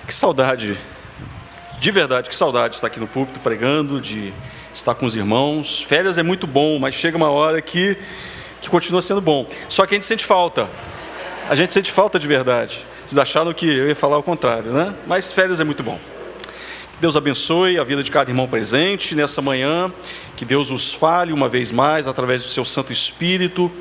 Que saudade, de verdade, que saudade de estar aqui no púlpito pregando, de estar com os irmãos. Férias é muito bom, mas chega uma hora que continua sendo bom. Só que a gente sente falta de verdade. Vocês acharam que eu ia falar o contrário, né? Mas férias é muito bom. Que Deus abençoe a vida de cada irmão presente nessa manhã, que Deus os fale uma vez mais através do seu Santo Espírito.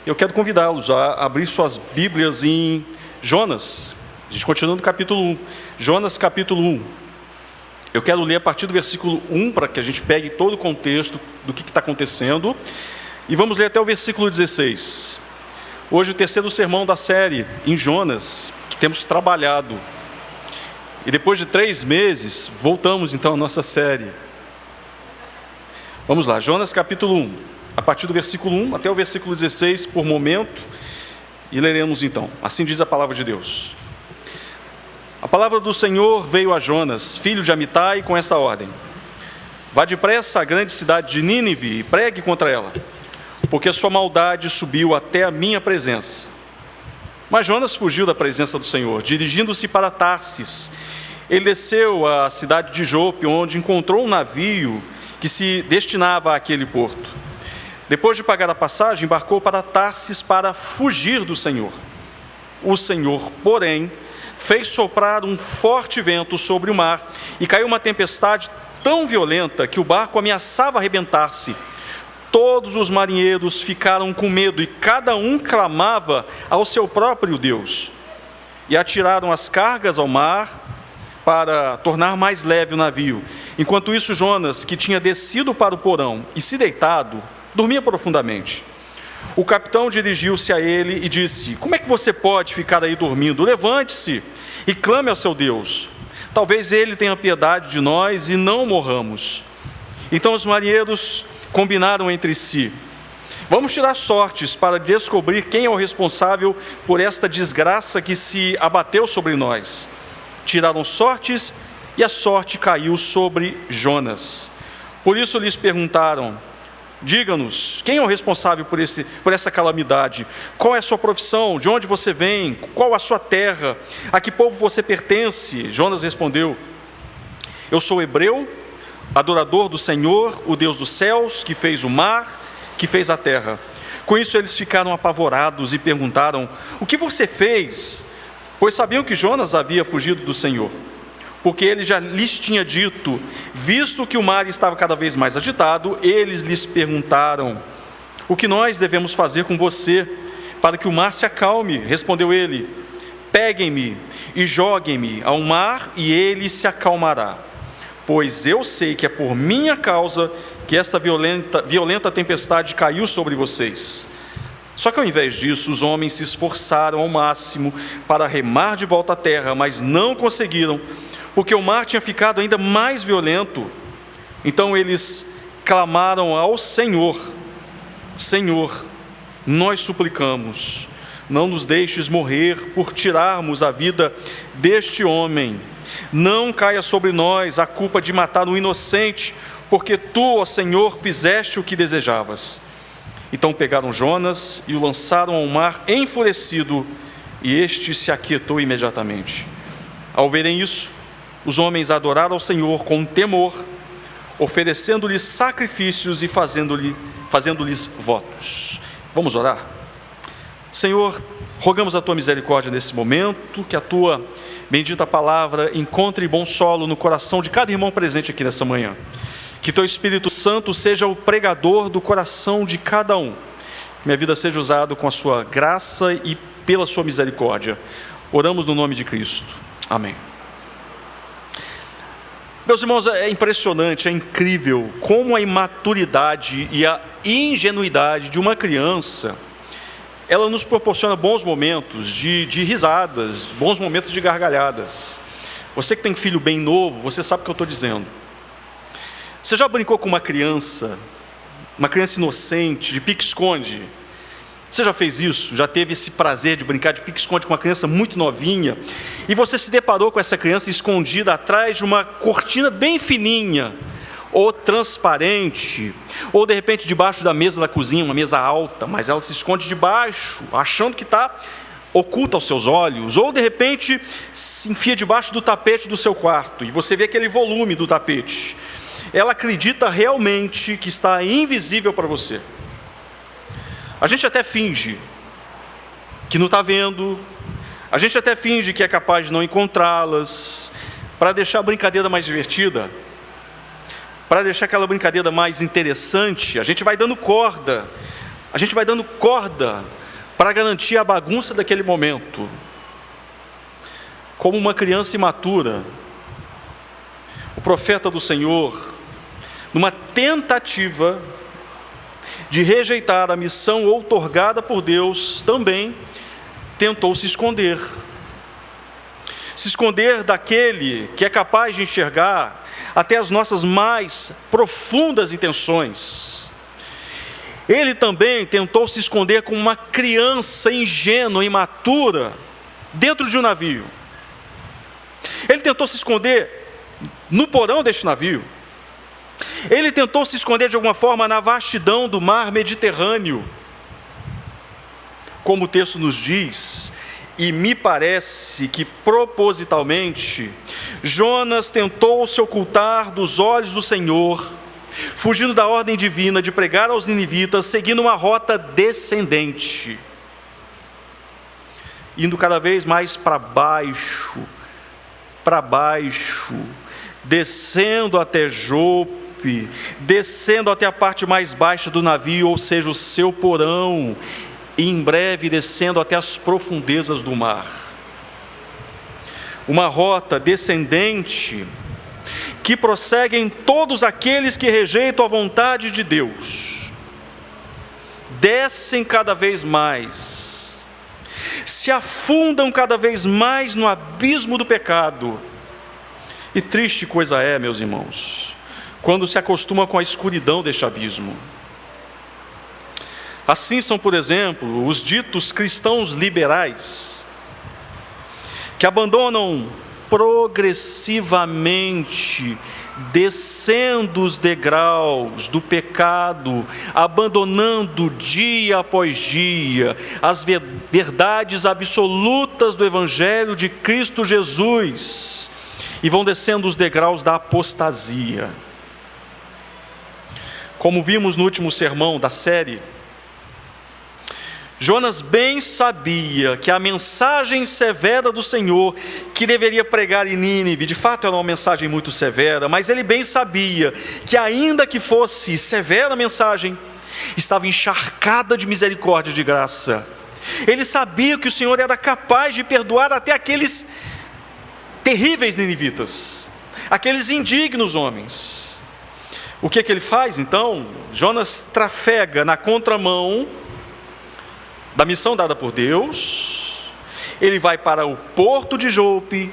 Eu quero convidá-los a abrir suas Bíblias em Jonas. A gente continua no capítulo 1, Jonas capítulo 1. Eu quero ler a partir do versículo 1, para que a gente pegue todo o contexto do que está acontecendo. E vamos ler até o versículo 16. Hoje o terceiro sermão da série em Jonas, que temos trabalhado. E depois de 3 meses, voltamos então à nossa série. Vamos lá, Jonas capítulo 1, a partir do versículo 1 até o versículo 16 por momento. E leremos então, assim diz a palavra de Deus. A palavra do Senhor veio a Jonas, filho de Amitai, com essa ordem: vá depressa à grande cidade de Nínive e pregue contra ela, porque a sua maldade subiu até a minha presença. Mas Jonas fugiu da presença do Senhor, dirigindo-se para Tarsis. Ele desceu à cidade de Jope, onde encontrou um navio que se destinava àquele porto. Depois de pagar a passagem, embarcou para Tarsis para fugir do Senhor. O Senhor, porém, fez soprar um forte vento sobre o mar e caiu uma tempestade tão violenta que o barco ameaçava arrebentar-se. Todos os marinheiros ficaram com medo e cada um clamava ao seu próprio Deus. E atiraram as cargas ao mar para tornar mais leve o navio. Enquanto isso, Jonas, que tinha descido para o porão e se deitado, dormia profundamente. O capitão dirigiu-se a ele e disse: como é que você pode ficar aí dormindo? Levante-se e clame ao seu Deus. Talvez ele tenha piedade de nós e não morramos. Então os marinheiros combinaram entre si: vamos tirar sortes para descobrir quem é o responsável por esta desgraça que se abateu sobre nós. Tiraram sortes e a sorte caiu sobre Jonas. Por isso lhes perguntaram: diga-nos, quem é o responsável por essa calamidade? Qual é a sua profissão? De onde você vem? Qual a sua terra? A que povo você pertence? Jonas respondeu: eu sou hebreu, adorador do Senhor, o Deus dos céus, que fez o mar, que fez a terra. Com isso eles ficaram apavorados e perguntaram: o que você fez? Pois sabiam que Jonas havia fugido do Senhor, porque ele já lhes tinha dito. Visto que o mar estava cada vez mais agitado, eles lhes perguntaram: o que nós devemos fazer com você para que o mar se acalme? Respondeu ele: peguem-me e joguem-me ao mar e ele se acalmará, pois eu sei que é por minha causa que esta violenta tempestade caiu sobre vocês. Só que ao invés disso, os homens se esforçaram ao máximo para remar de volta à terra, mas não conseguiram, porque o mar tinha ficado ainda mais violento. Então eles clamaram ao Senhor: Senhor, nós suplicamos, não nos deixes morrer por tirarmos a vida deste homem. Não caia sobre nós a culpa de matar um inocente, porque tu, ó Senhor, fizeste o que desejavas. Então pegaram Jonas e o lançaram ao mar enfurecido, e este se aquietou imediatamente. Ao verem isso, os homens adoraram ao Senhor com temor, oferecendo-lhes sacrifícios e fazendo-lhes votos. Vamos orar? Senhor, rogamos a tua misericórdia nesse momento, que a tua bendita palavra encontre bom solo no coração de cada irmão presente aqui nessa manhã. Que teu Espírito Santo seja o pregador do coração de cada um. Que minha vida seja usada com a sua graça e pela sua misericórdia. Oramos no nome de Cristo. Amém. Meus irmãos, é impressionante, é incrível como a imaturidade e a ingenuidade de uma criança, ela nos proporciona bons momentos de risadas, bons momentos de gargalhadas. Você que tem filho bem novo, você sabe o que eu estou dizendo. Você já brincou com uma criança inocente, de pique-esconde? Você já fez isso? Já teve esse prazer de brincar de pique-esconde com uma criança muito novinha? E você se deparou com essa criança escondida atrás de uma cortina bem fininha, ou transparente, ou de repente debaixo da mesa da cozinha, uma mesa alta, mas ela se esconde debaixo, achando que está oculta aos seus olhos, ou de repente se enfia debaixo do tapete do seu quarto, e você vê aquele volume do tapete. Ela acredita realmente que está invisível para você. A gente até finge que não está vendo, a gente até finge que é capaz de não encontrá-las, para deixar a brincadeira mais divertida, para deixar aquela brincadeira mais interessante. A gente vai dando corda para garantir a bagunça daquele momento. Como uma criança imatura, o profeta do Senhor, numa tentativa de rejeitar a missão outorgada por Deus, também tentou se esconder. Se esconder daquele que é capaz de enxergar até as nossas mais profundas intenções. Ele também tentou se esconder como uma criança ingênua, imatura, dentro de um navio. Ele tentou se esconder no porão deste navio. Ele tentou se esconder de alguma forma na vastidão do mar Mediterrâneo. Como o texto nos diz, e me parece que propositalmente, Jonas tentou se ocultar dos olhos do Senhor, fugindo da ordem divina de pregar aos ninivitas, seguindo uma rota descendente, indo cada vez mais para baixo, descendo até Jope, descendo até a parte mais baixa do navio, ou seja, o seu porão, e em breve descendo até as profundezas do mar. Uma rota descendente que prossegue em todos aqueles que rejeitam a vontade de Deus. Descem cada vez mais, se afundam cada vez mais no abismo do pecado. E triste coisa é, meus irmãos, quando se acostuma com a escuridão deste abismo. Assim são, por exemplo, os ditos cristãos liberais, que abandonam progressivamente, descendo os degraus do pecado, abandonando dia após dia as verdades absolutas do Evangelho de Cristo Jesus, e vão descendo os degraus da apostasia. Como vimos no último sermão da série, Jonas bem sabia que a mensagem severa do Senhor que deveria pregar em Nínive, de fato era uma mensagem muito severa, mas ele bem sabia que, ainda que fosse severa a mensagem, estava encharcada de misericórdia e de graça. Ele sabia que o Senhor era capaz de perdoar até aqueles terríveis ninivitas, aqueles indignos homens. O que ele faz então? Jonas trafega na contramão da missão dada por Deus. Ele vai para o porto de Jope.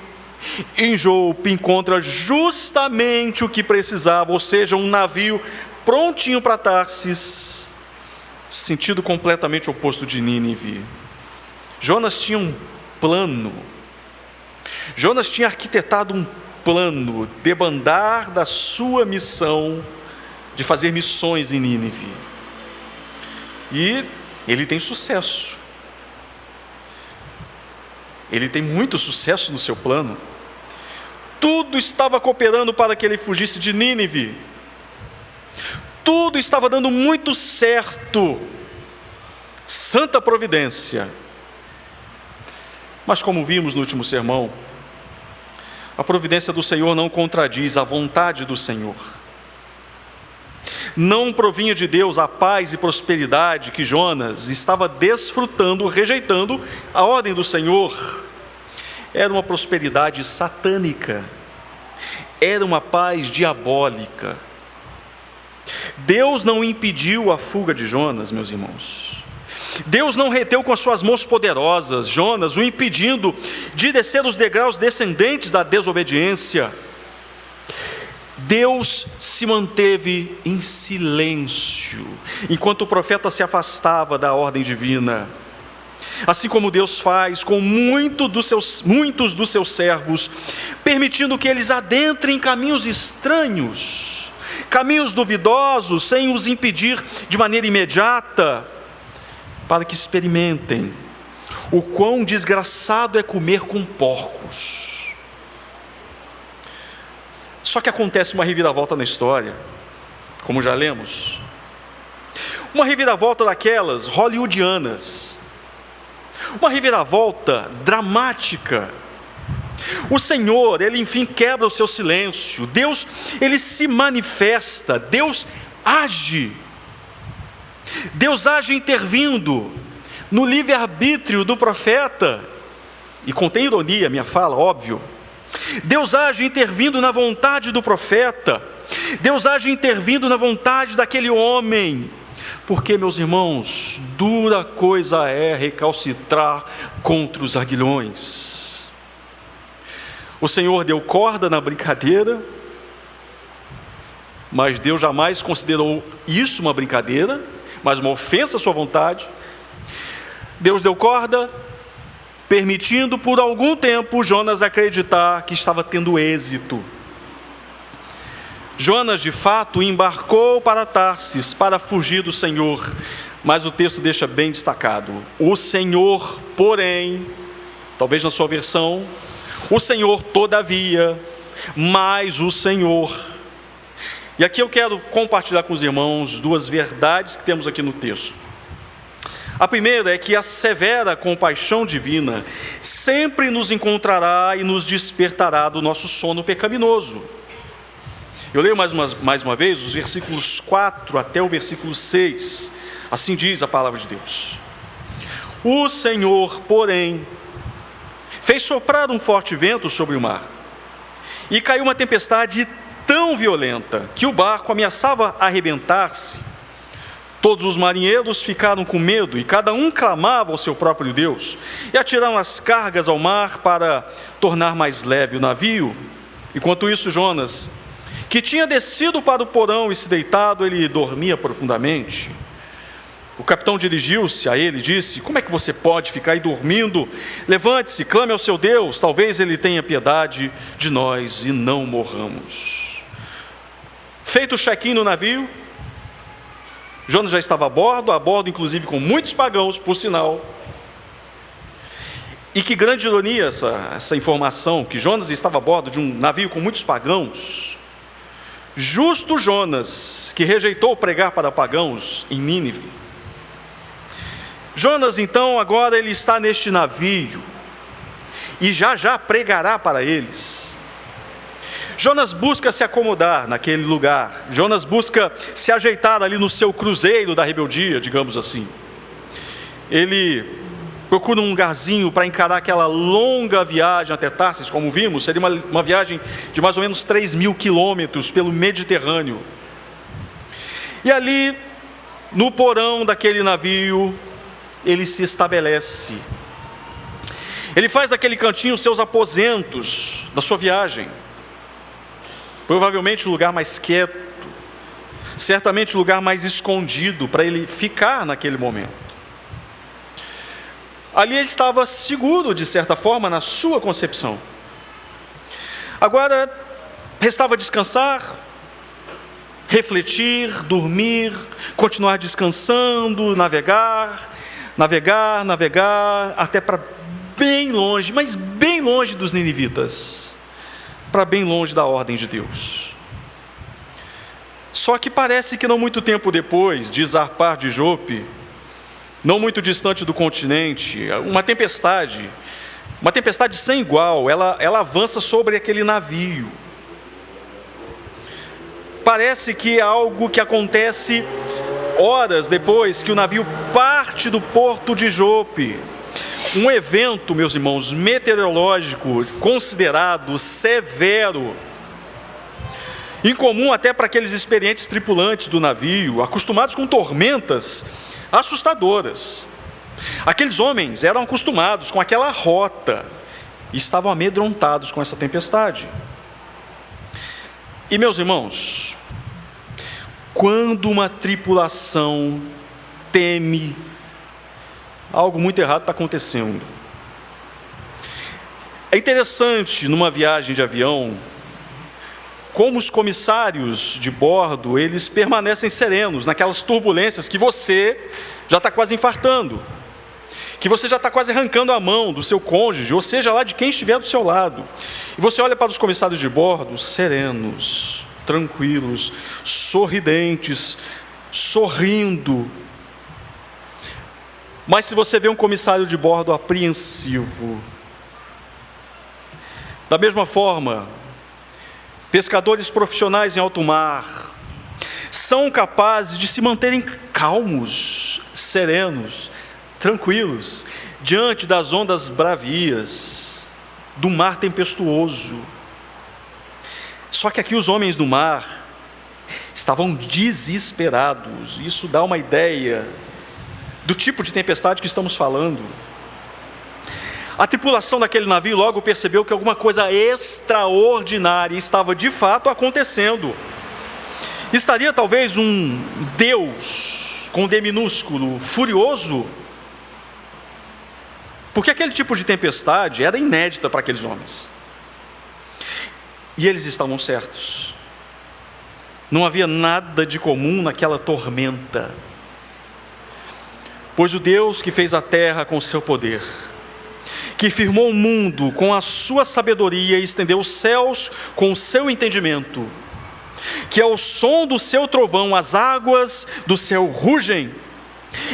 Em Jope encontra justamente o que precisava, ou seja, um navio prontinho para Tarsis, sentido completamente oposto de Nínive. Jonas tinha um plano. Jonas tinha arquitetado um plano, debandar da sua missão de fazer missões em Nínive. E ele tem sucesso. Ele tem muito sucesso no seu plano. Tudo estava cooperando para que ele fugisse de Nínive. Tudo estava dando muito certo. Santa providência. Mas como vimos no último sermão, a providência do Senhor não contradiz a vontade do Senhor. Não provinha de Deus a paz e prosperidade que Jonas estava desfrutando, rejeitando a ordem do Senhor. Era uma prosperidade satânica, era uma paz diabólica. Deus não impediu a fuga de Jonas, meus irmãos. Deus não reteu com as suas mãos poderosas Jonas, o impedindo de descer os degraus descendentes da desobediência. Deus se manteve em silêncio, enquanto o profeta se afastava da ordem divina. Assim como Deus faz com muitos dos seus servos, permitindo que eles adentrem caminhos estranhos, caminhos duvidosos, sem os impedir de maneira imediata, para que experimentem o quão desgraçado é comer com porcos. Só que acontece uma reviravolta na história, como já lemos. Uma reviravolta daquelas hollywoodianas. Uma reviravolta dramática. O Senhor, Ele enfim quebra o seu silêncio. Deus, Ele se manifesta. Deus age. Deus age intervindo no livre-arbítrio do profeta. E contém ironia minha fala, óbvio. Deus age intervindo na vontade do profeta. Deus age intervindo na vontade daquele homem. Porque, meus irmãos, dura coisa é recalcitrar contra os aguilhões. O Senhor deu corda na brincadeira, mas Deus jamais considerou isso uma brincadeira, mas uma ofensa à sua vontade. Deus deu corda, permitindo por algum tempo Jonas acreditar que estava tendo êxito. Jonas, de fato, embarcou para Tarsis para fugir do Senhor, mas o texto deixa bem destacado: o Senhor, porém, talvez na sua versão, o Senhor, todavia, mas o Senhor. E aqui eu quero compartilhar com os irmãos duas verdades que temos aqui no texto. A primeira é que a severa compaixão divina sempre nos encontrará e nos despertará do nosso sono pecaminoso. Eu leio mais uma vez os versículos 4 até o versículo 6. Assim diz a palavra de Deus: o Senhor, porém, fez soprar um forte vento sobre o mar, e caiu uma tempestade tão violenta que o barco ameaçava arrebentar-se. Todos os marinheiros ficaram com medo, e cada um clamava ao seu próprio Deus, e atiraram as cargas ao mar para tornar mais leve o navio. Enquanto isso, Jonas, que tinha descido para o porão e se deitado, ele dormia profundamente. O capitão dirigiu-se a ele e disse: como é que você pode ficar aí dormindo? Levante-se, clame ao seu Deus, talvez ele tenha piedade de nós e não morramos. Feito o check-in no navio, Jonas já estava a bordo inclusive com muitos pagãos, por sinal. E que grande ironia essa informação, que Jonas estava a bordo de um navio com muitos pagãos. Justo Jonas, que rejeitou pregar para pagãos em Nínive. Jonas, então, agora ele está neste navio, e já pregará para eles. Jonas busca se acomodar naquele lugar. Jonas busca se ajeitar ali no seu cruzeiro da rebeldia, digamos assim. Ele procura um lugarzinho para encarar aquela longa viagem até Tarsis, como vimos. Seria uma viagem de mais ou menos 3.000 quilômetros pelo Mediterrâneo. E ali, no porão daquele navio, ele se estabelece. Ele faz daquele cantinho os seus aposentos da sua viagem. Provavelmente o lugar mais quieto, certamente o lugar mais escondido para ele ficar naquele momento. Ali ele estava seguro, de certa forma, na sua concepção. Agora, restava descansar, refletir, dormir, continuar descansando, navegar, até para bem longe, mas bem longe dos ninivitas, para bem longe da ordem de Deus. Só que parece que não muito tempo depois de zarpar de Jope, não muito distante do continente, uma tempestade sem igual, ela avança sobre aquele navio. Parece que é algo que acontece horas depois que o navio parte do porto de Jope. Um evento, meus irmãos, meteorológico considerado severo, incomum até para aqueles experientes tripulantes do navio, acostumados com tormentas assustadoras. Aqueles homens eram acostumados com aquela rota e estavam amedrontados com essa tempestade. E, meus irmãos, quando uma tripulação teme, algo muito errado está acontecendo. É interessante, numa viagem de avião, como os comissários de bordo, eles permanecem serenos naquelas turbulências que você já está quase infartando. que você já está quase arrancando a mão do seu cônjuge, ou seja, lá de quem estiver do seu lado. E você olha para os comissários de bordo, serenos, tranquilos, sorridentes, sorrindo. Mas se você vê um comissário de bordo apreensivo, da mesma forma, pescadores profissionais em alto mar são capazes de se manterem calmos, serenos, tranquilos, diante das ondas bravias, do mar tempestuoso. Só que aqui os homens do mar estavam desesperados. Isso dá uma ideia do tipo de tempestade que estamos falando. A tripulação daquele navio logo percebeu que alguma coisa extraordinária estava de fato acontecendo. Estaria talvez um Deus, com D minúsculo, furioso, porque aquele tipo de tempestade era inédita para aqueles homens. E eles estavam certos. Não havia nada de comum naquela tormenta, pois o Deus que fez a terra com o seu poder, que firmou o mundo com a sua sabedoria e estendeu os céus com o seu entendimento, que ao som do seu trovão as águas do céu rugem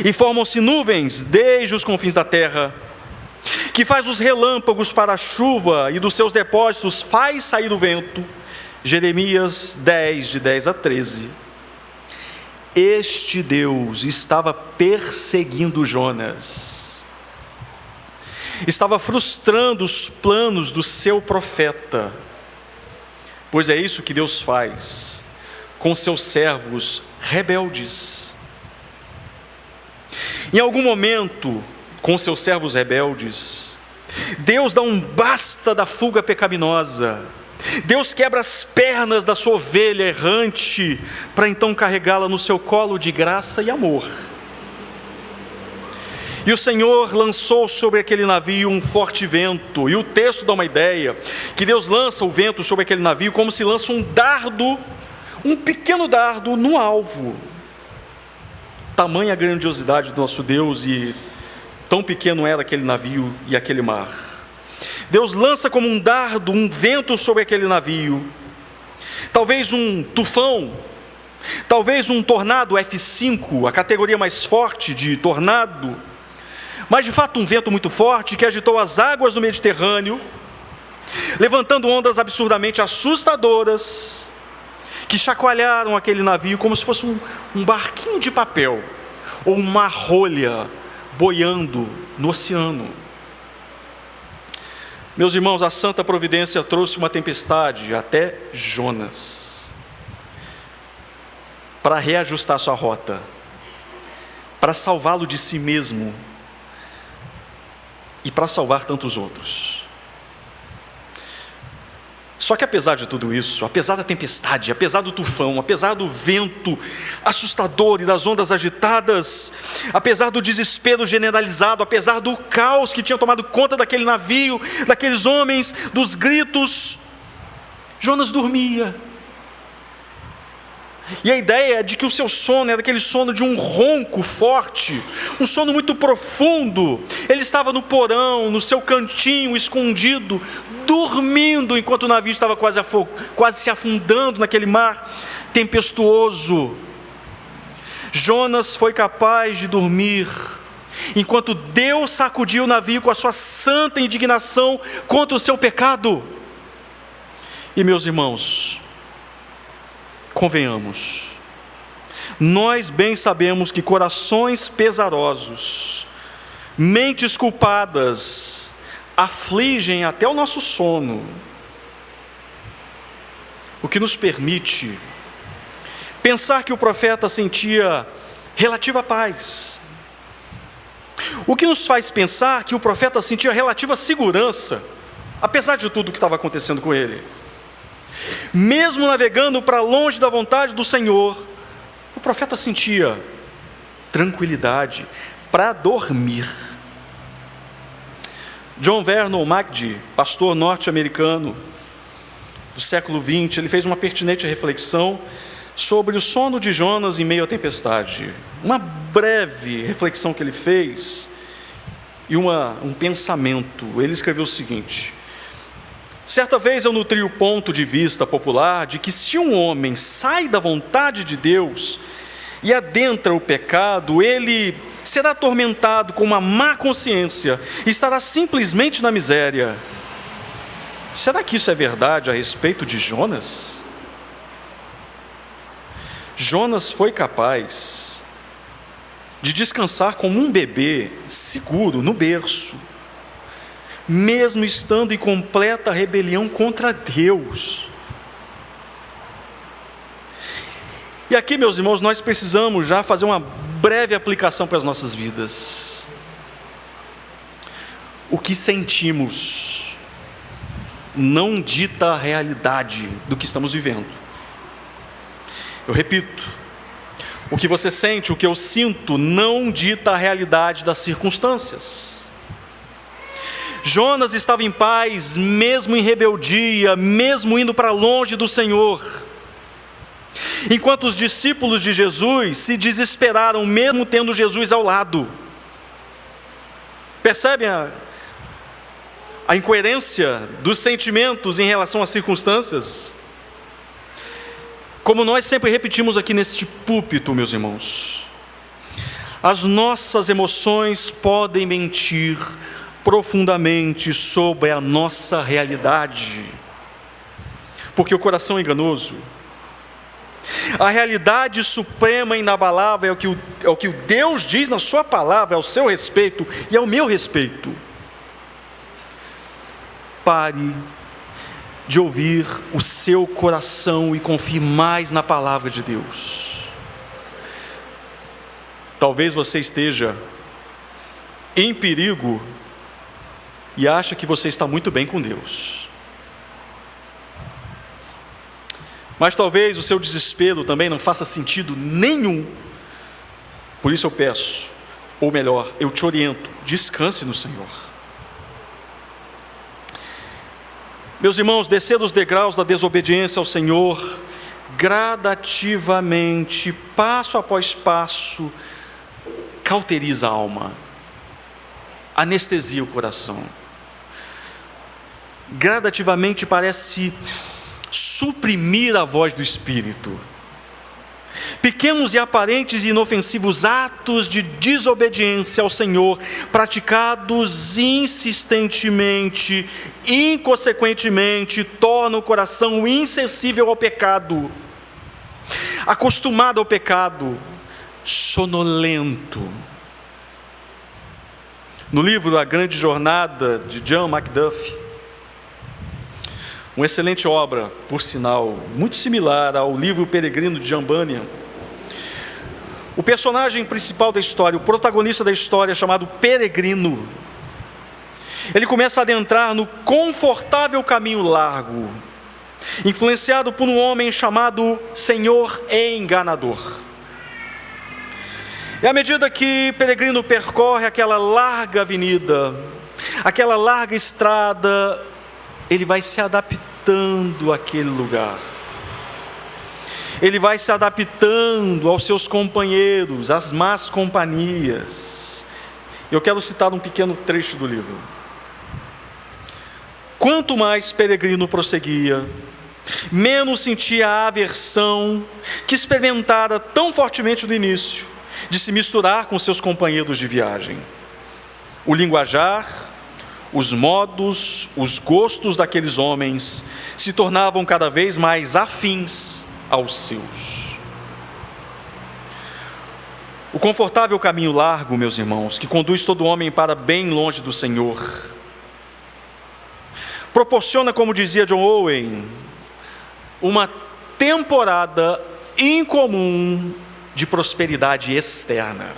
e formam-se nuvens desde os confins da terra, que faz os relâmpagos para a chuva e dos seus depósitos faz sair o vento. Jeremias 10, de 10 a 13. Este Deus estava perseguindo Jonas, estava frustrando os planos do seu profeta, pois é isso que Deus faz com seus servos rebeldes. Em algum momento, com seus servos rebeldes, Deus dá um basta da fuga pecaminosa. Deus quebra as pernas da sua ovelha errante, para então carregá-la no seu colo de graça e amor. E o Senhor lançou sobre aquele navio um forte vento, e o texto dá uma ideia, que Deus lança o vento sobre aquele navio como se lança um dardo, um pequeno dardo no alvo. Tamanha a grandiosidade do nosso Deus, e tão pequeno era aquele navio e aquele mar. Deus lança como um dardo um vento sobre aquele navio, talvez um tufão, talvez um tornado F5, a categoria mais forte de tornado, mas de fato um vento muito forte que agitou as águas do Mediterrâneo, levantando ondas absurdamente assustadoras, que chacoalharam aquele navio como se fosse um barquinho de papel, ou uma rolha boiando no oceano. Meus irmãos, a santa providência trouxe uma tempestade até Jonas, para reajustar sua rota, para salvá-lo de si mesmo e para salvar tantos outros. Só que apesar de tudo isso, apesar da tempestade, apesar do tufão, apesar do vento assustador e das ondas agitadas, apesar do desespero generalizado, apesar do caos que tinha tomado conta daquele navio, daqueles homens, dos gritos, Jonas dormia. E a ideia é de que o seu sono era aquele sono de um ronco forte, um sono muito profundo. Ele estava no porão, no seu cantinho, escondido, dormindo, enquanto o navio estava quase se afundando naquele mar tempestuoso. Jonas foi capaz de dormir, enquanto Deus sacudiu o navio com a sua santa indignação contra o seu pecado. E meus irmãos, convenhamos, nós bem sabemos que corações pesarosos, mentes culpadas, afligem até o nosso sono, o que nos permite pensar que o profeta sentia relativa paz, o que nos faz pensar que o profeta sentia relativa segurança, apesar de tudo o que estava acontecendo com ele. Mesmo navegando para longe da vontade do Senhor, o profeta sentia tranquilidade para dormir. John Vernon McGee, pastor norte-americano do século XX, ele fez uma pertinente reflexão sobre o sono de Jonas em meio à tempestade. Uma breve reflexão que ele fez, e um pensamento. Ele escreveu o seguinte: certa vez eu nutri o ponto de vista popular de que se um homem sai da vontade de Deus e adentra o pecado, ele será atormentado com uma má consciência e estará simplesmente na miséria. Será que isso é verdade a respeito de Jonas? Jonas foi capaz de descansar como um bebê seguro no berço, mesmo estando em completa rebelião contra Deus. E aqui, meus irmãos, nós precisamos já fazer uma breve aplicação para as nossas vidas. O que sentimos não dita a realidade do que estamos vivendo. Eu repito, o que você sente, o que eu sinto, não dita a realidade das circunstâncias. Jonas estava em paz, mesmo em rebeldia, mesmo indo para longe do Senhor, enquanto os discípulos de Jesus se desesperaram, mesmo tendo Jesus ao lado. Percebem a incoerência dos sentimentos em relação às circunstâncias? Como nós sempre repetimos aqui neste púlpito, meus irmãos, as nossas emoções podem mentir profundamente sobre a nossa realidade, porque o coração é enganoso. A realidade suprema e inabalável é o que o Deus diz na sua palavra, ao seu respeito e ao meu respeito. Pare de ouvir o seu coração e confie mais na palavra de Deus. Talvez você esteja em perigo e acha que você está muito bem com Deus. Mas talvez o seu desespero também não faça sentido nenhum. Por isso eu peço, ou melhor, eu te oriento, descanse no Senhor. Meus irmãos, descer os degraus da desobediência ao Senhor, gradativamente, passo após passo, cauteriza a alma, anestesia o coração. Gradativamente parece suprimir a voz do Espírito. Pequenos e aparentes e inofensivos atos de desobediência ao Senhor, praticados insistentemente, inconsequentemente, tornam o coração insensível ao pecado, acostumado ao pecado, sonolento. No livro A Grande Jornada, de John Macduff, uma excelente obra, por sinal, muito similar ao livro Peregrino de John Bunyan, o personagem principal da história, o protagonista da história, chamado Peregrino, ele começa a adentrar no confortável caminho largo, influenciado por um homem chamado Senhor Enganador. E à medida que Peregrino percorre aquela larga avenida, aquela larga estrada, ele vai se adaptando àquele lugar. Ele vai se adaptando aos seus companheiros, às más companhias. Eu quero citar um pequeno trecho do livro. Quanto mais Peregrino prosseguia, menos sentia a aversão que experimentara tão fortemente no início, de se misturar com seus companheiros de viagem. O linguajar, os modos, os gostos daqueles homens se tornavam cada vez mais afins aos seus. O confortável caminho largo, meus irmãos, que conduz todo homem para bem longe do Senhor, proporciona, como dizia John Owen, uma temporada incomum de prosperidade externa.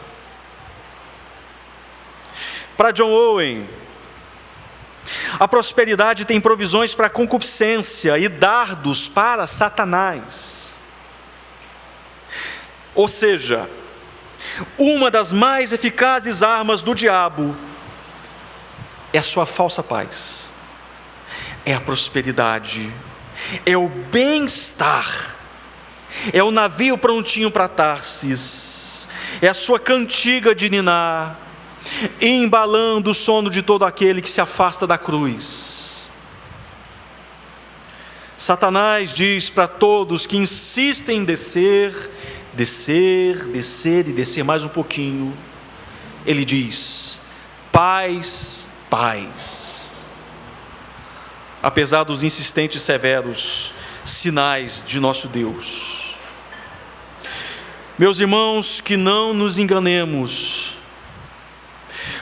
Para John Owen, a prosperidade tem provisões para a concupiscência e dardos para Satanás. Ou seja, uma das mais eficazes armas do diabo é a sua falsa paz, é a prosperidade, é o bem-estar, é o navio prontinho para Tarsis, é a sua cantiga de ninar, embalando o sono de todo aquele que se afasta da cruz. Satanás diz para todos que insistem em descer e descer mais um pouquinho, ele diz: paz, paz. Apesar dos insistentes e severos sinais de nosso Deus. Meus irmãos, que não nos enganemos,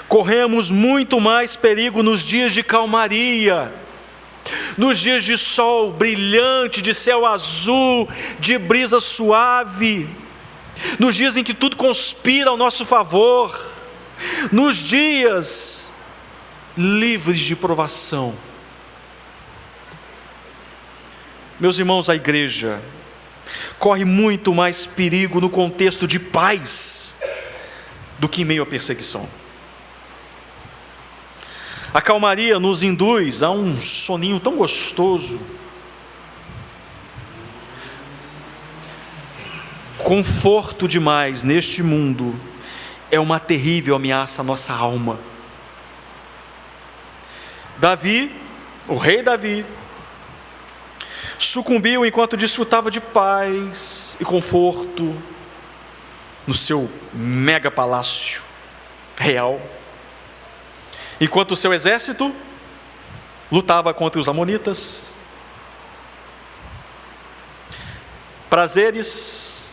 corremos muito mais perigo nos dias de calmaria, nos dias de sol brilhante, de céu azul, de brisa suave, nos dias em que tudo conspira ao nosso favor, nos dias livres de provação. Meus irmãos, a igreja corre muito mais perigo no contexto de paz do que em meio à perseguição. A calmaria nos induz a um soninho tão gostoso. Conforto demais neste mundo é uma terrível ameaça à nossa alma. Davi, o rei Davi, sucumbiu enquanto desfrutava de paz e conforto no seu mega palácio real, enquanto o seu exército lutava contra os amonitas. Prazeres,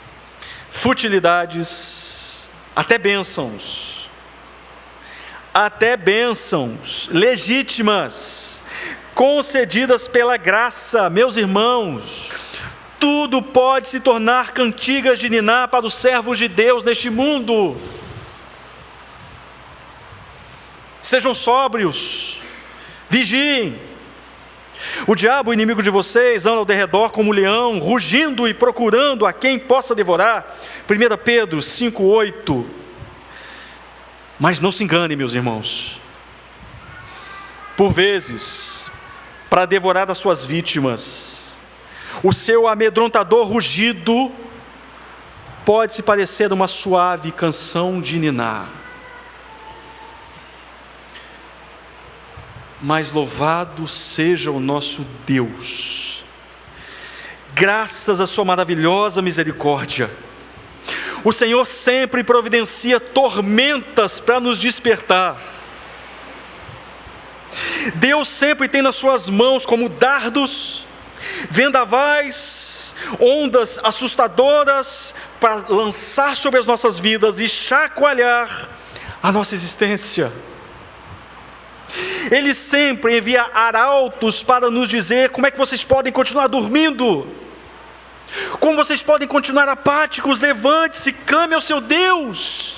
futilidades, até bênçãos legítimas, concedidas pela graça. Meus irmãos, tudo pode se tornar cantigas de niná para os servos de Deus neste mundo. Sejam sóbrios, vigiem. O diabo, o inimigo de vocês, anda ao derredor como um leão, rugindo e procurando a quem possa devorar. 1 Pedro 5,8. Mas não se engane, meus irmãos. Por vezes, para devorar as suas vítimas, o seu amedrontador rugido pode se parecer uma suave canção de niná. Mas louvado seja o nosso Deus, graças à sua maravilhosa misericórdia, o Senhor sempre providencia tormentas para nos despertar. Deus sempre tem nas suas mãos como dardos, vendavais, ondas assustadoras para lançar sobre as nossas vidas e chacoalhar a nossa existência. Ele sempre envia arautos para nos dizer como é que vocês podem continuar dormindo, como vocês podem continuar apáticos. Levante-se, clame ao seu Deus.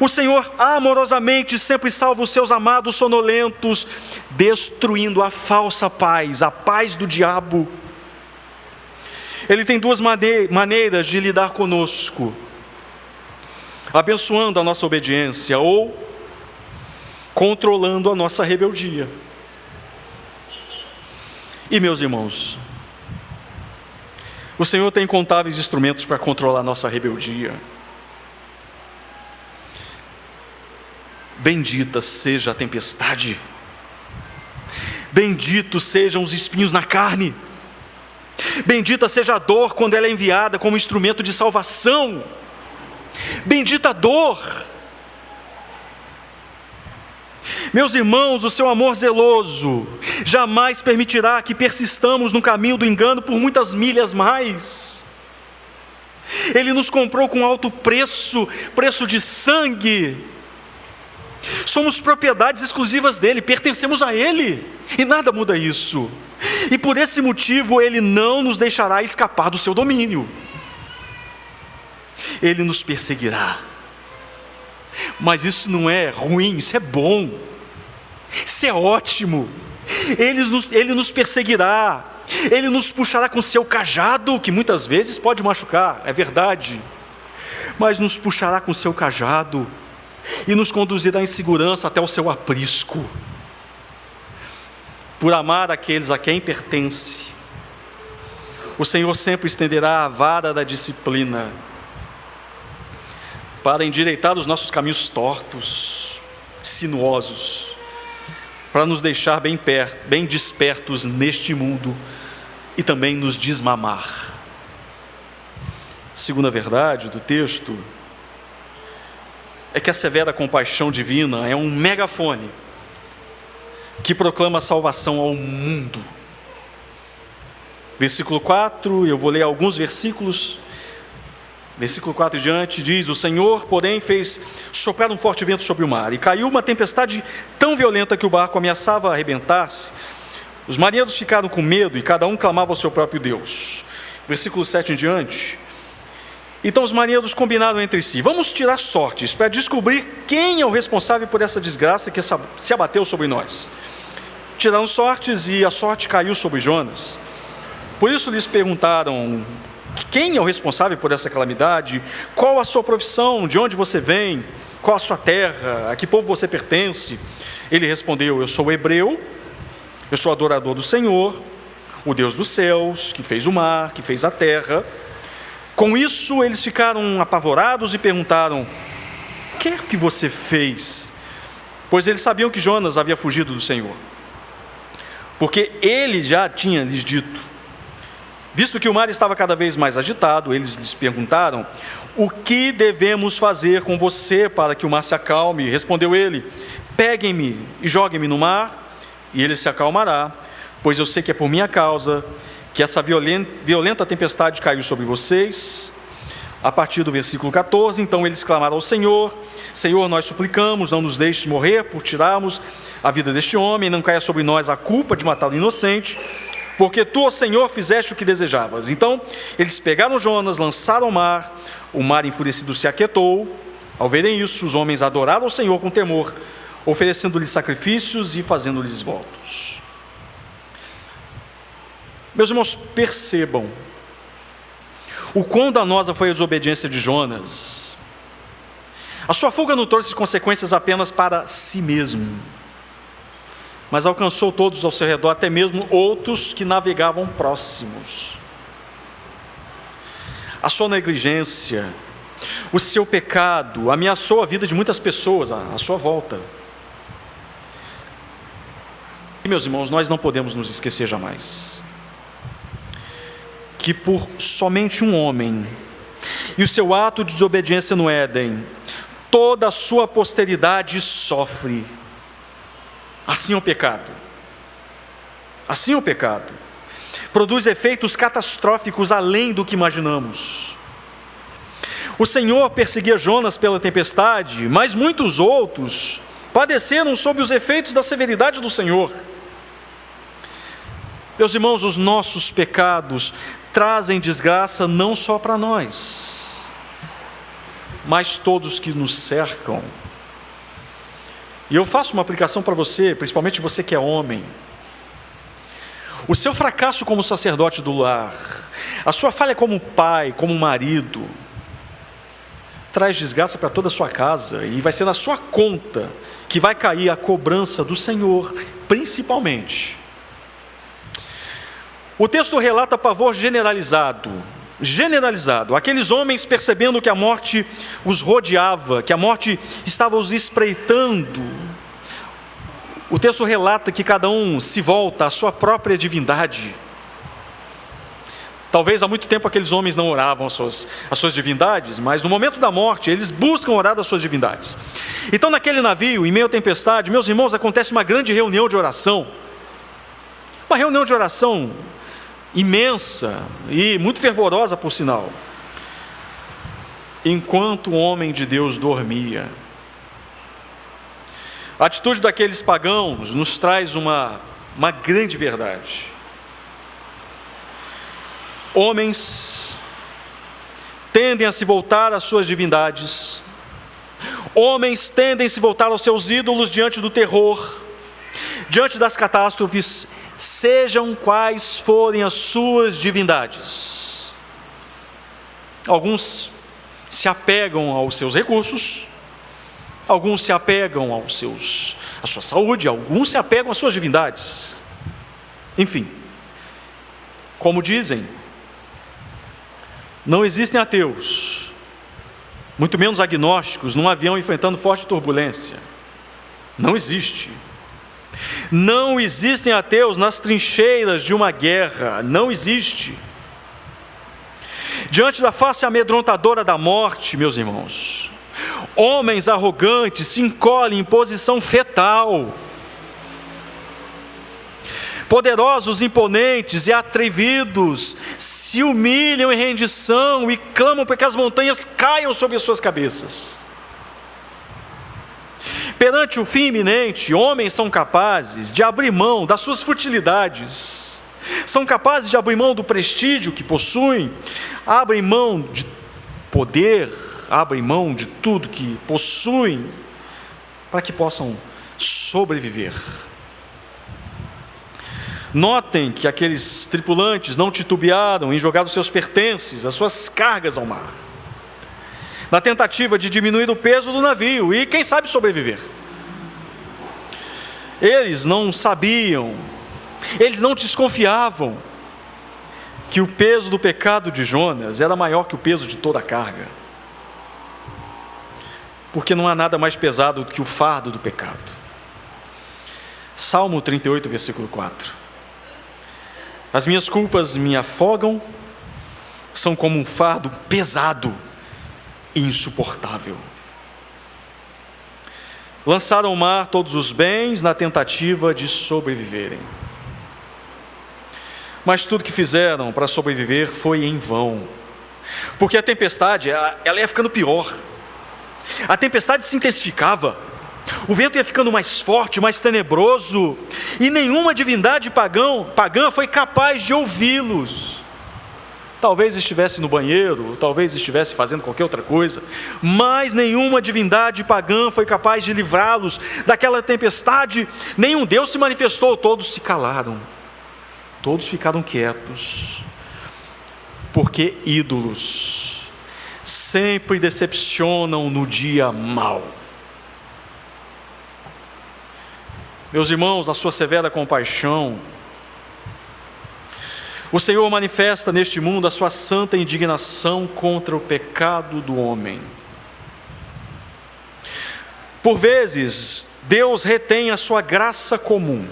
O Senhor amorosamente sempre salva os seus amados sonolentos, destruindo a falsa paz, a paz do diabo. Ele tem duas maneiras de lidar conosco: abençoando a nossa obediência ou controlando a nossa rebeldia. E meus irmãos, o Senhor tem incontáveis instrumentos para controlar a nossa rebeldia. Bendita seja a tempestade, benditos sejam os espinhos na carne, bendita seja a dor quando ela é enviada como instrumento de salvação. Bendita a dor. Meus irmãos, o seu amor zeloso jamais permitirá que persistamos no caminho do engano por muitas milhas mais. Ele nos comprou com alto preço, preço de sangue. Somos propriedades exclusivas dele, pertencemos a ele, e nada muda isso. E por esse motivo ele não nos deixará escapar do seu domínio. Ele nos perseguirá. Mas isso não é ruim, isso é bom, isso é ótimo. Ele nos perseguirá, ele nos puxará com seu cajado, que muitas vezes pode machucar, é verdade, mas nos puxará com seu cajado e nos conduzirá em segurança até o seu aprisco. Por amar aqueles a quem pertence, o Senhor sempre estenderá a vara da disciplina para endireitar os nossos caminhos tortos, sinuosos, para nos deixar bem despertos neste mundo e também nos desmamar. Segunda verdade do texto é que a severa compaixão divina é um megafone que proclama a salvação ao mundo. Versículo 4, eu vou ler alguns versículos. Versículo 4 em diante diz: o Senhor, porém, fez soprar um forte vento sobre o mar, e caiu uma tempestade tão violenta que o barco ameaçava arrebentar-se. Os marinheiros ficaram com medo, e cada um clamava ao seu próprio Deus. Versículo 7 em diante. Então os marinheiros combinaram entre si: vamos tirar sortes para descobrir quem é o responsável por essa desgraça que se abateu sobre nós. Tiraram sortes, e a sorte caiu sobre Jonas. Por isso lhes perguntaram: quem é o responsável por essa calamidade? Qual a sua profissão? De onde você vem? Qual a sua terra? A que povo você pertence? Ele respondeu: eu sou hebreu, eu sou adorador do Senhor, o Deus dos céus, que fez o mar, que fez a terra. Com isso eles ficaram apavorados e perguntaram: o que é que você fez? Pois eles sabiam que Jonas havia fugido do Senhor, porque ele já tinha lhes dito. Visto que o mar estava cada vez mais agitado, eles lhes perguntaram: o que devemos fazer com você para que o mar se acalme? Respondeu ele: peguem-me e joguem-me no mar, e ele se acalmará, pois eu sei que é por minha causa que essa violenta tempestade caiu sobre vocês. A partir do versículo 14, então eles clamaram ao Senhor: Senhor, nós suplicamos, não nos deixes morrer por tirarmos a vida deste homem, não caia sobre nós a culpa de matar o inocente, porque tu, ó Senhor, fizeste o que desejavas. Então eles pegaram Jonas, lançaram ao mar, o mar enfurecido se aquietou. Ao verem isso, os homens adoraram ao Senhor com temor, oferecendo-lhes sacrifícios e fazendo-lhes votos. Meus irmãos, percebam o quão danosa foi a desobediência de Jonas. A sua fuga não trouxe consequências apenas para si mesmo, mas alcançou todos ao seu redor, até mesmo outros que navegavam próximos. A sua negligência, o seu pecado ameaçou a vida de muitas pessoas à sua volta. E, meus irmãos, nós não podemos nos esquecer jamais que por somente um homem e o seu ato de desobediência no Éden, toda a sua posteridade sofre. Assim é o pecado. Assim é o pecado. Produz efeitos catastróficos além do que imaginamos. O Senhor perseguia Jonas pela tempestade, mas muitos outros padeceram sob os efeitos da severidade do Senhor. Meus irmãos, os nossos pecados trazem desgraça não só para nós, mas todos que nos cercam. E eu faço uma aplicação para você, principalmente você que é homem. O seu fracasso como sacerdote do lar, a sua falha como pai, como marido, traz desgraça para toda a sua casa, e vai ser na sua conta que vai cair a cobrança do Senhor, principalmente. O texto relata pavor generalizado. Aqueles homens percebendo que a morte os rodeava, que a morte estava os espreitando. O texto relata que cada um se volta à sua própria divindade. Talvez há muito tempo aqueles homens não oravam as suas divindades, mas no momento da morte eles buscam orar as suas divindades. Então naquele navio, em meio à tempestade, meus irmãos, acontece uma grande reunião de oração. Uma reunião de oração imensa e muito fervorosa, por sinal. Enquanto o homem de Deus dormia. A atitude daqueles pagãos nos traz uma grande verdade. Homens tendem a se voltar às suas divindades. Homens tendem a se voltar aos seus ídolos diante do terror, diante das catástrofes, sejam quais forem as suas divindades. Alguns se apegam aos seus recursos, alguns se apegam à sua saúde, alguns se apegam às suas divindades. Enfim, como dizem, não existem ateus, muito menos agnósticos, num avião enfrentando forte turbulência. Não existe. Não existem ateus nas trincheiras de uma guerra. Não existe. Diante da face amedrontadora da morte, meus irmãos, homens arrogantes se encolhem em posição fetal. Poderosos, imponentes e atrevidos se humilham em rendição e clamam para que as montanhas caiam sobre as suas cabeças. Perante o fim iminente, homens são capazes de abrir mão das suas futilidades, são capazes de abrir mão do prestígio que possuem, abrem mão de poder, abrem mão de tudo que possuem, para que possam sobreviver. Notem que aqueles tripulantes não titubearam em jogar os seus pertences, as suas cargas ao mar, na tentativa de diminuir o peso do navio e, quem sabe, sobreviver. Eles não sabiam, eles não desconfiavam que o peso do pecado de Jonas era maior que o peso de toda a carga, porque não há nada mais pesado do que o fardo do pecado. Salmo 38, versículo 4. As minhas culpas me afogam, são como um fardo pesado e insuportável. Lançaram ao mar todos os bens na tentativa de sobreviverem. Mas tudo que fizeram para sobreviver foi em vão, porque a tempestade, ela ia ficando pior. A tempestade se intensificava, o vento ia ficando mais forte, mais tenebroso, e nenhuma divindade pagã foi capaz de ouvi-los. Talvez estivesse no banheiro, talvez estivesse fazendo qualquer outra coisa, mas nenhuma divindade pagã foi capaz de livrá-los daquela tempestade. Nenhum Deus se manifestou, todos se calaram, todos ficaram quietos, porque ídolos sempre decepcionam no dia mau. Meus irmãos, na sua severa compaixão, o Senhor manifesta neste mundo a sua santa indignação contra o pecado do homem. Por vezes, Deus retém a sua graça comum,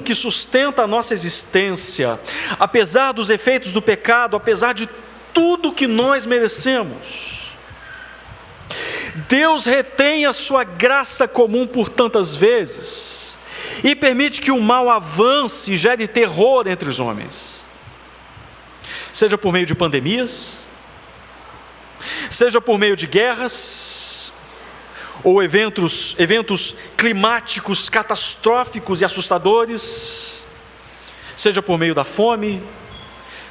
que sustenta a nossa existência, apesar dos efeitos do pecado, apesar de tudo que nós merecemos. Deus retém a sua graça comum por tantas vezes e permite que o mal avance e gere terror entre os homens, seja por meio de pandemias, seja por meio de guerras, ou eventos climáticos catastróficos e assustadores, seja por meio da fome,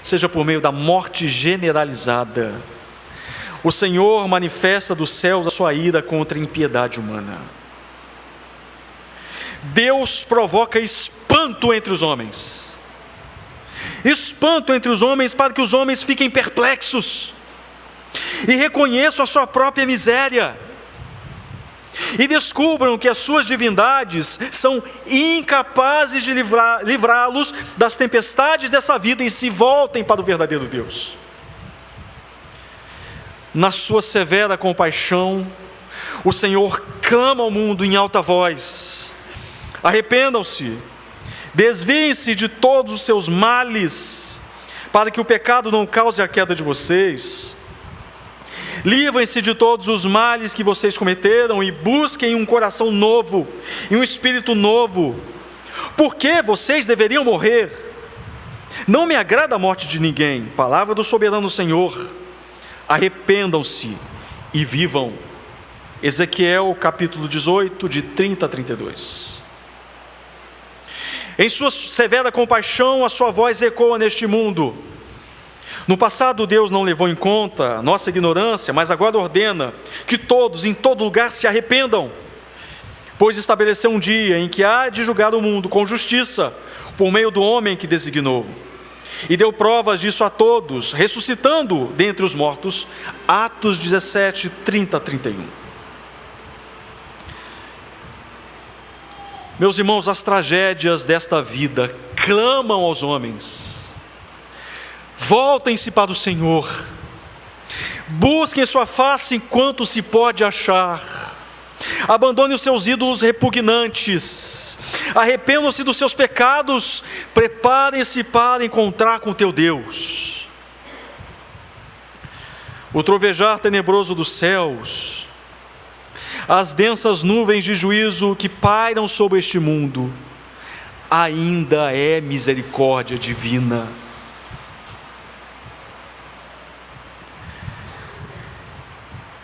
seja por meio da morte generalizada. O Senhor manifesta dos céus a sua ira contra a impiedade humana. Deus provoca espanto entre os homens. Espanto entre os homens para que os homens fiquem perplexos e reconheçam a sua própria miséria e descubram que as suas divindades são incapazes de livrá-los das tempestades dessa vida e se voltem para o verdadeiro Deus. Na sua severa compaixão, o Senhor clama ao mundo em alta voz: arrependam-se, desviem-se de todos os seus males, para que o pecado não cause a queda de vocês. Livrem-se de todos os males que vocês cometeram e busquem um coração novo e um espírito novo. Por que vocês deveriam morrer? Não me agrada a morte de ninguém. Palavra do soberano Senhor. Arrependam-se e vivam. Ezequiel capítulo 18, de 30 a 32. Em sua severa compaixão, a sua voz ecoa neste mundo. No passado, Deus não levou em conta a nossa ignorância, mas agora ordena que todos, em todo lugar, se arrependam, pois estabeleceu um dia em que há de julgar o mundo com justiça, por meio do homem que designou. E deu provas disso a todos, ressuscitando dentre os mortos. Atos 17, 30 a 31. Meus irmãos, as tragédias desta vida clamam aos homens: voltem-se para o Senhor, Busquem sua face enquanto se pode achar. Abandone os seus ídolos repugnantes. Arrependam-se dos seus pecados. Preparem-se para encontrar com o teu Deus. O trovejar tenebroso dos céus, as densas nuvens de juízo que pairam sobre este mundo, ainda é misericórdia divina.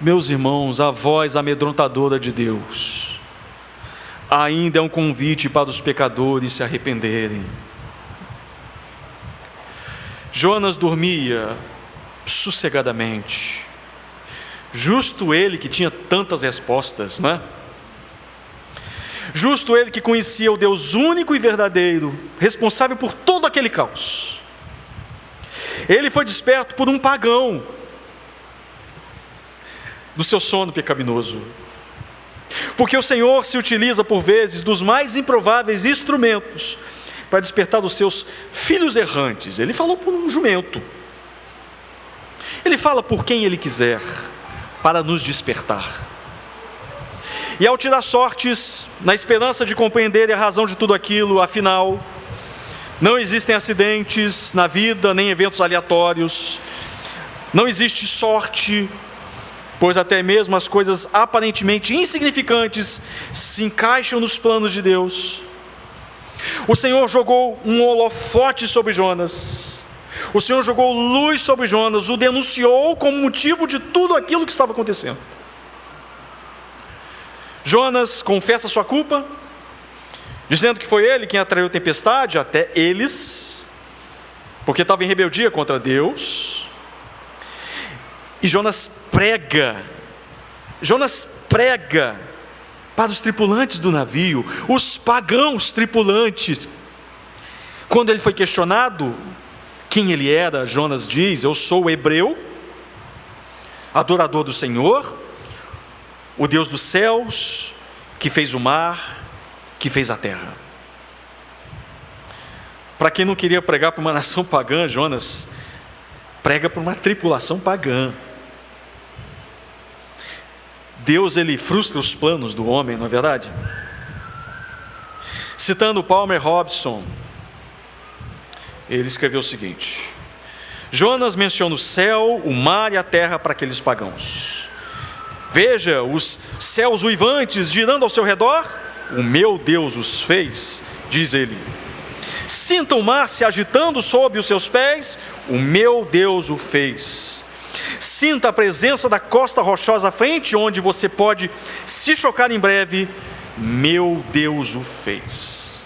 Meus irmãos, a voz amedrontadora de Deus ainda é um convite para os pecadores se arrependerem. Jonas dormia sossegadamente, justo ele que tinha tantas respostas, não é? Justo ele que conhecia o Deus único e verdadeiro, responsável por todo aquele caos. Ele foi desperto por um pagão do seu sono pecaminoso, porque o Senhor se utiliza por vezes dos mais improváveis instrumentos para despertar os seus filhos errantes. Ele falou por um jumento, ele fala por quem ele quiser para nos despertar. E ao tirar sortes, na esperança de compreender a razão de tudo aquilo, afinal, não existem acidentes na vida, nem eventos aleatórios, não existe sorte, pois até mesmo as coisas aparentemente insignificantes se encaixam nos planos de Deus. O Senhor jogou um holofote sobre Jonas, o Senhor jogou luz sobre Jonas, o denunciou como motivo de tudo aquilo que estava acontecendo. Jonas confessa sua culpa, dizendo que foi ele quem atraiu a tempestade, até eles, porque estava em rebeldia contra Deus. E Jonas prega para os tripulantes do navio, os pagãos tripulantes. Quando ele foi questionado quem ele era, Jonas diz: eu sou hebreu, adorador do Senhor, o Deus dos céus, que fez o mar, que fez a terra. Para quem não queria pregar para uma nação pagã, Jonas prega para uma tripulação pagã. Deus, ele frustra os planos do homem, não é verdade? Citando Palmer Robson, ele escreveu o seguinte: Jonas menciona o céu, o mar e a terra para aqueles pagãos. Veja os céus uivantes girando ao seu redor, o meu Deus os fez, diz ele. Sinta o mar se agitando sob os seus pés, o meu Deus o fez. Sinta a presença da costa rochosa à frente, onde você pode se chocar em breve, meu Deus o fez.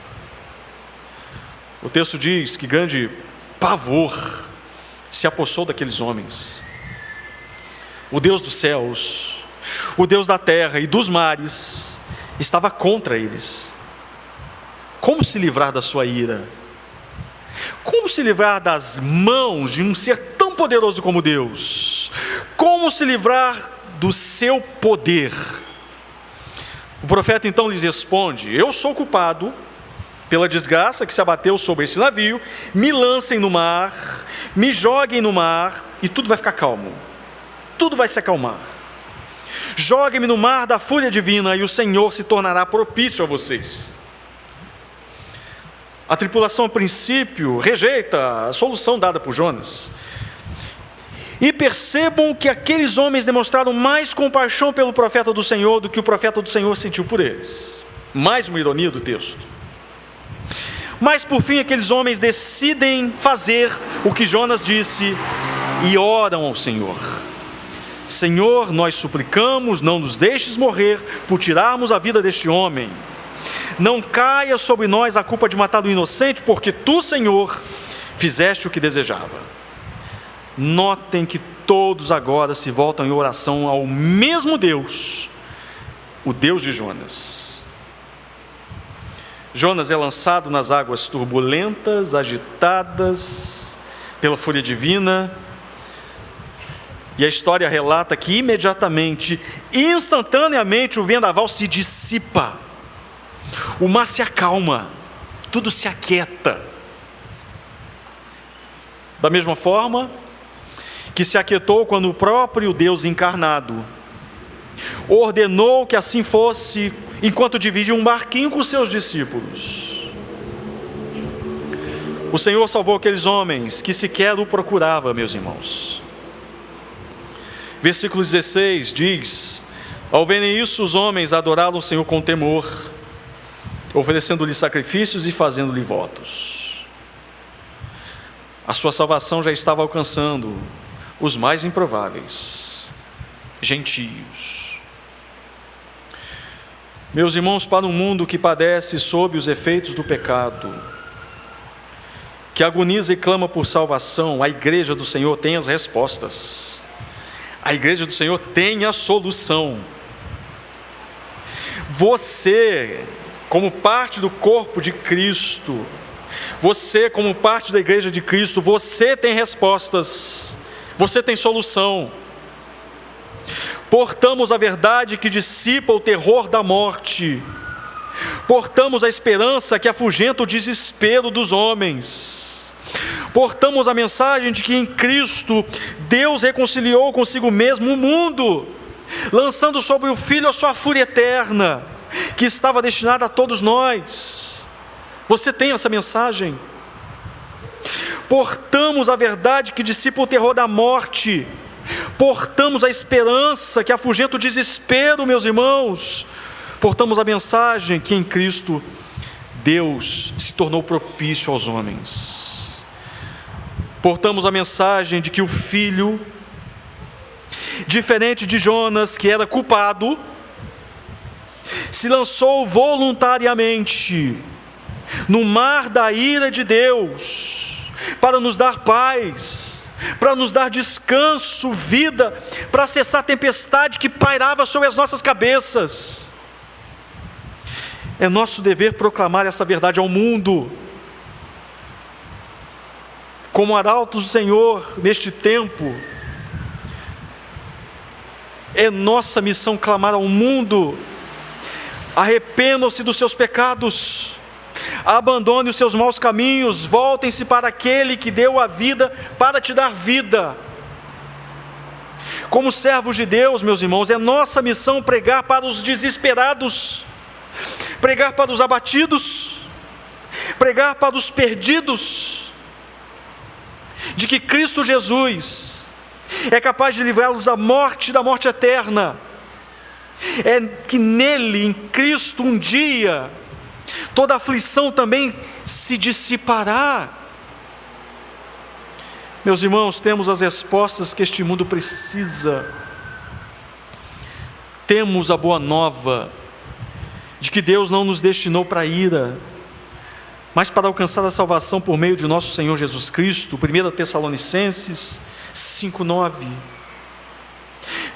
O texto diz que grande pavor se apossou daqueles homens. O Deus dos céus, o Deus da terra e dos mares estava contra eles. Como se livrar da sua ira? Como se livrar das mãos de um ser tão poderoso como Deus? Como se livrar do seu poder? O profeta então lhes responde: eu sou culpado pela desgraça que se abateu sobre esse navio. Me lancem no mar, me joguem no mar, e tudo vai ficar calmo, tudo vai se acalmar. Joguem-me no mar da fúria divina, e o Senhor se tornará propício a vocês. A tripulação, a princípio, rejeita a solução dada por Jonas. E percebam que aqueles homens demonstraram mais compaixão pelo profeta do Senhor do que o profeta do Senhor sentiu por eles. Mais uma ironia do texto. Mas por fim aqueles homens decidem fazer o que Jonas disse e oram ao Senhor: Senhor, nós suplicamos, não nos deixes morrer por tirarmos a vida deste homem. Não caia sobre nós a culpa de matar o inocente, porque tu, Senhor, fizeste o que desejava. Notem que todos agora se voltam em oração ao mesmo Deus, o Deus de Jonas. Jonas é lançado nas águas turbulentas, agitadas pela fúria divina, e a história relata que imediatamente, instantaneamente, o vendaval se dissipa, o mar se acalma, tudo se aquieta. Da mesma forma, que se aquietou quando o próprio Deus encarnado ordenou que assim fosse, enquanto dividia um barquinho com seus discípulos. O Senhor salvou aqueles homens que sequer o procuravam, meus irmãos. Versículo 16 diz: ao verem isso, os homens adoraram o Senhor com temor, oferecendo-lhe sacrifícios e fazendo-lhe votos. A sua salvação já estava alcançando os mais improváveis, gentios. Meus irmãos, para um mundo que padece sob os efeitos do pecado, que agoniza e clama por salvação, a igreja do Senhor tem as respostas. A igreja do Senhor tem a solução. Você, como parte do corpo de Cristo, você, como parte da igreja de Cristo, você tem respostas, você tem solução. Portamos a verdade que dissipa o terror da morte, portamos a esperança que afugenta o desespero dos homens, portamos a mensagem de que em Cristo Deus reconciliou consigo mesmo o mundo, lançando sobre o Filho a sua fúria eterna, que estava destinada a todos nós. Você tem essa mensagem? Portamos a verdade que dissipa o terror da morte, portamos a esperança que afugenta o desespero, meus irmãos. Portamos a mensagem que em Cristo Deus se tornou propício aos homens. Portamos a mensagem de que o Filho, diferente de Jonas, que era culpado, se lançou voluntariamente no mar da ira de Deus, para nos dar paz, para nos dar descanso, vida, para cessar a tempestade que pairava sobre as nossas cabeças. É nosso dever proclamar essa verdade ao mundo. Como arautos do Senhor neste tempo, é nossa missão clamar ao mundo: arrependam-se dos seus pecados, abandone os seus maus caminhos, voltem-se para aquele que deu a vida para te dar vida. Como servos de Deus, meus irmãos, é nossa missão pregar para os desesperados, pregar para os abatidos, pregar para os perdidos, de que Cristo Jesus é capaz de livrá-los da morte eterna. É que nele, em Cristo, um dia toda aflição também se dissipará. Meus irmãos, temos as respostas que este mundo precisa. Temos a boa nova de que Deus não nos destinou para a ira, mas para alcançar a salvação por meio de nosso Senhor Jesus Cristo. 1 Tessalonicenses 5:9.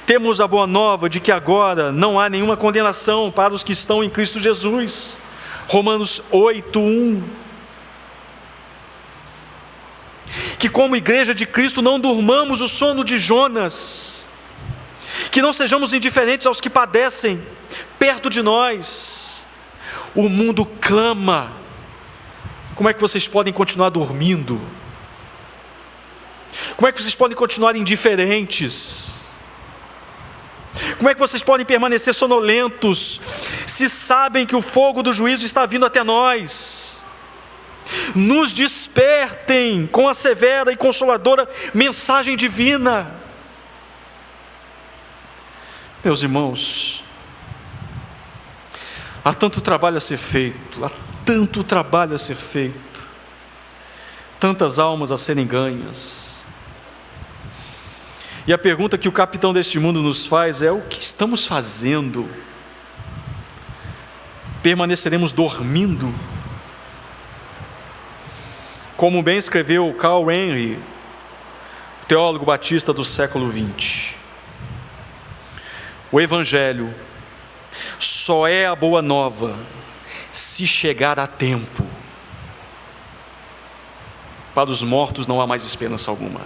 Temos a boa nova de que agora não há nenhuma condenação para os que estão em Cristo Jesus. Romanos 8:1. Que como igreja de Cristo não durmamos o sono de Jonas, que não sejamos indiferentes aos que padecem perto de nós. O mundo clama. Como é que vocês podem continuar dormindo? Como é que vocês podem continuar indiferentes? Como é que vocês podem permanecer sonolentos, se sabem que o fogo do juízo está vindo até nós? Nos despertem com a severa e consoladora mensagem divina. Meus irmãos, há tanto trabalho a ser feito, há tanto trabalho a ser feito, tantas almas a serem ganhas. E a pergunta que o capitão deste mundo nos faz é: o que estamos fazendo? Permaneceremos dormindo? Como bem escreveu Carl Henry, teólogo batista do século XX, o Evangelho só é a boa nova se chegar a tempo. Para os mortos não há mais esperança alguma.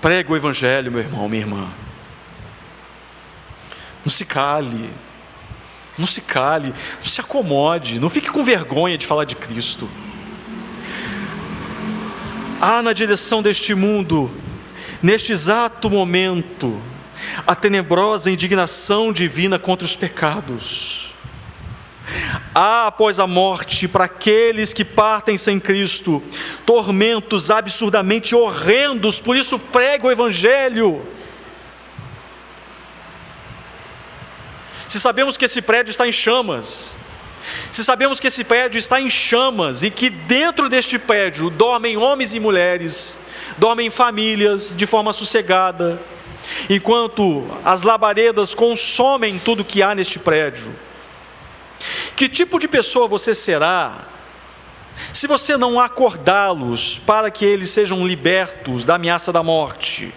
Prega o Evangelho, meu irmão, minha irmã. Não se cale, não se cale, não se acomode, não fique com vergonha de falar de Cristo. Há na direção deste mundo, neste exato momento, a tenebrosa indignação divina contra os pecados. Há após a morte, para aqueles que partem sem Cristo, tormentos absurdamente horrendos, por isso prega o Evangelho. Se sabemos que esse prédio está em chamas, se sabemos que esse prédio está em chamas e que dentro deste prédio dormem homens e mulheres, dormem famílias de forma sossegada, enquanto as labaredas consomem tudo que há neste prédio, que tipo de pessoa você será se você não acordá-los para que eles sejam libertos da ameaça da morte?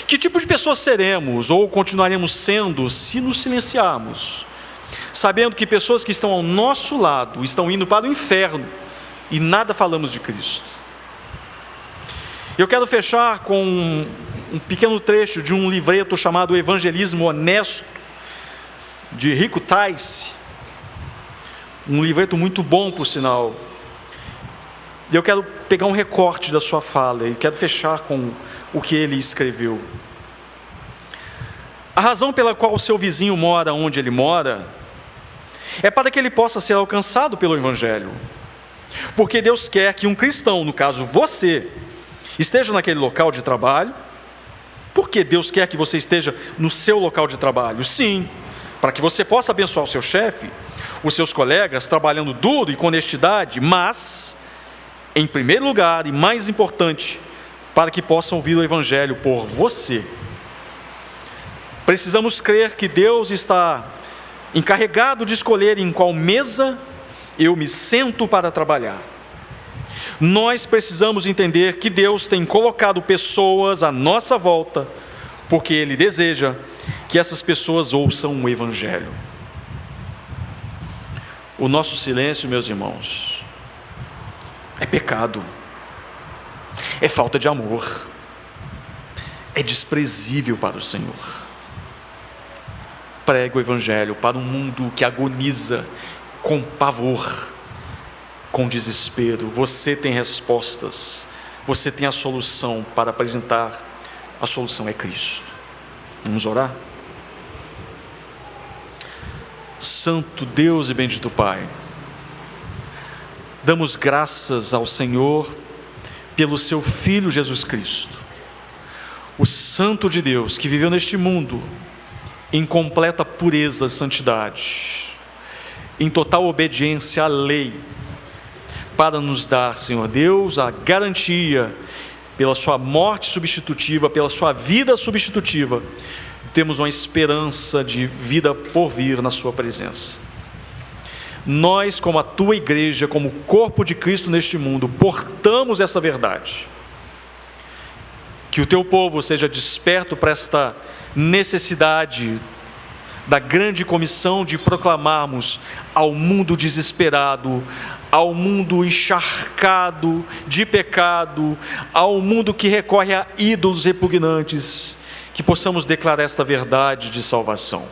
Que tipo de pessoa seremos ou continuaremos sendo se nos silenciarmos, sabendo que pessoas que estão ao nosso lado estão indo para o inferno e nada falamos de Cristo? Eu quero fechar com um pequeno trecho de um livreto chamado Evangelismo Honesto, de Rico Tice, um livreto muito bom, por sinal. E eu quero pegar um recorte da sua fala e quero fechar com o que ele escreveu. A razão pela qual o seu vizinho mora onde ele mora é para que ele possa ser alcançado pelo Evangelho, porque Deus quer que um cristão, no caso você, esteja naquele local de trabalho. Por que Deus quer que você esteja no seu local de trabalho? Sim, para que você possa abençoar o seu chefe, os seus colegas, trabalhando duro e com honestidade, mas, em primeiro lugar e mais importante, para que possam ouvir o Evangelho por você. Precisamos crer que Deus está encarregado de escolher em qual mesa eu me sento para trabalhar. Nós precisamos entender que Deus tem colocado pessoas à nossa volta, porque Ele deseja que essas pessoas ouçam o Evangelho. O nosso silêncio, meus irmãos, é pecado, é falta de amor, é desprezível para o Senhor. Prega o Evangelho para um mundo que agoniza com pavor, com desespero. Você tem respostas, você tem a solução para apresentar. A solução é Cristo. Vamos orar? Santo Deus e bendito Pai, damos graças ao Senhor pelo seu Filho Jesus Cristo, o Santo de Deus, que viveu neste mundo em completa pureza e santidade, em total obediência à lei, para nos dar, Senhor Deus, a garantia, pela sua morte substitutiva, pela sua vida substitutiva, temos uma esperança de vida por vir na sua presença. Nós, como a tua igreja, como corpo de Cristo neste mundo, portamos essa verdade. Que o teu povo seja desperto para esta necessidade da grande comissão de proclamarmos ao mundo desesperado, ao mundo encharcado de pecado, ao mundo que recorre a ídolos repugnantes, que possamos declarar esta verdade de salvação.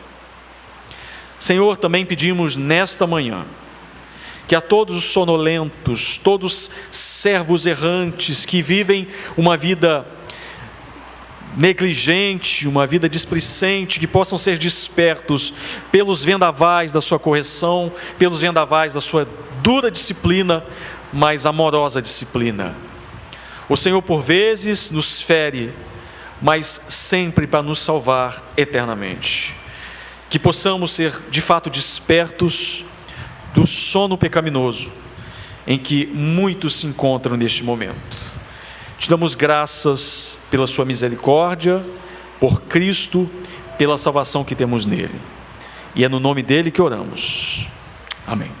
Senhor, também pedimos nesta manhã que a todos os sonolentos, todos servos errantes que vivem uma vida negligente, uma vida displicente, que possam ser despertos pelos vendavais da sua correção, pelos vendavais da sua dura disciplina, mas amorosa disciplina. O Senhor por vezes nos fere, mas sempre para nos salvar eternamente. Que possamos ser de fato despertos do sono pecaminoso em que muitos se encontram neste momento. Te damos graças pela sua misericórdia, por Cristo, pela salvação que temos nele. E é no nome dele que oramos. Amém.